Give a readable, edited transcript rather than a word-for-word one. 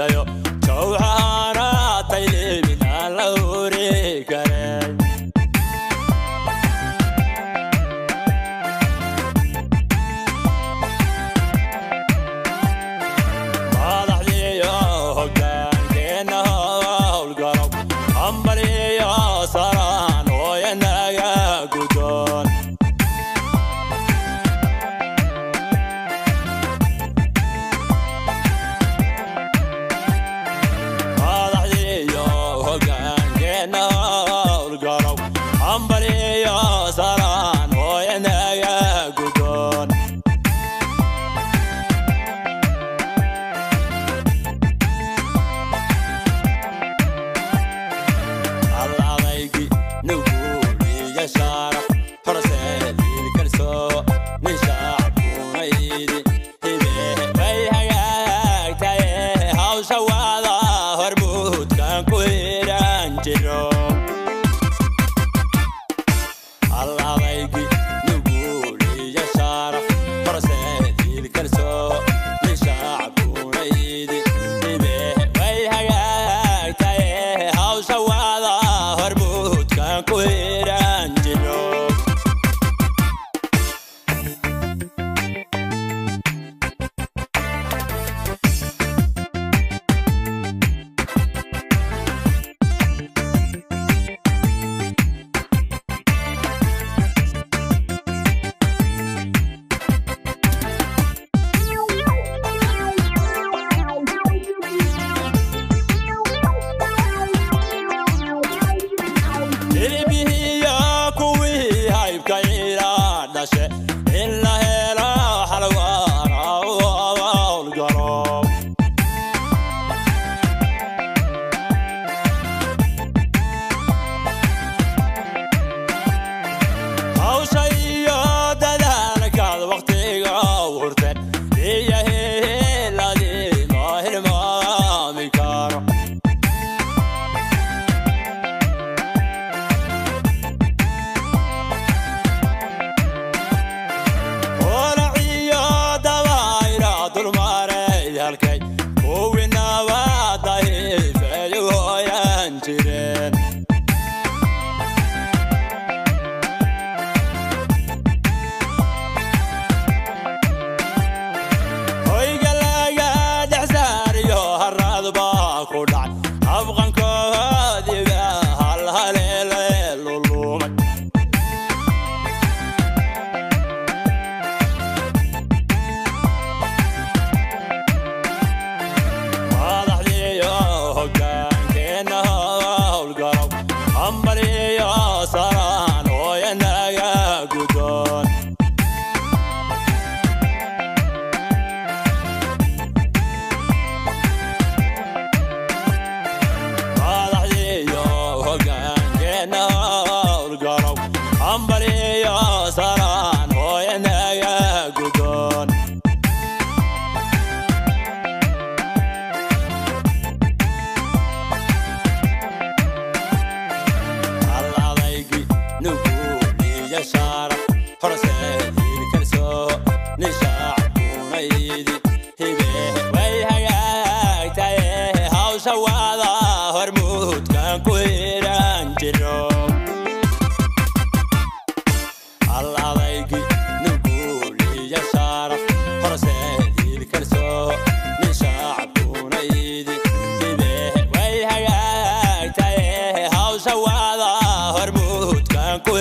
tayo jawhara taylin ala urikare madahliyo hogaankeena howlgalow ambaliyo saraan ooyanaga gudoon ambaliyo saraan ooyanaga gudoon alladaygi nuguliya shaaraf horseedil kalsoo nin shacabkunaydi hibee bay hagaagtaye hawsha wada hormuudkan ku hiran jiro alladaygi nuguliya shaaraf horseedil kalsoo nin shacabkunaydi hibee bay hagaagtaye hawsha wada hormuudkan ku hiran jiro ilbihiyo kuwii haybka ila dhashe in la helo xalwaana howlgalo hawsha iyo dadaalkaad waqtiga hurteen iyo heeladii loo hilmaami karo ambaliyo saraan ooyanaga gudoon madahliyo hogaankeena howlgalow ambaliyo saraan ooyanaga gudoon nuguliya shaaraf horseedil kalsoo nin shacabkunaydi hibee way hagaagtaye hawsha wada hormuudkan ku hiran jiro alladaygi nuguliya shaaraf horseedil kalsoo nin shacabkunaydi hibee way hagaagtaye hawsha wada hormuudkan ku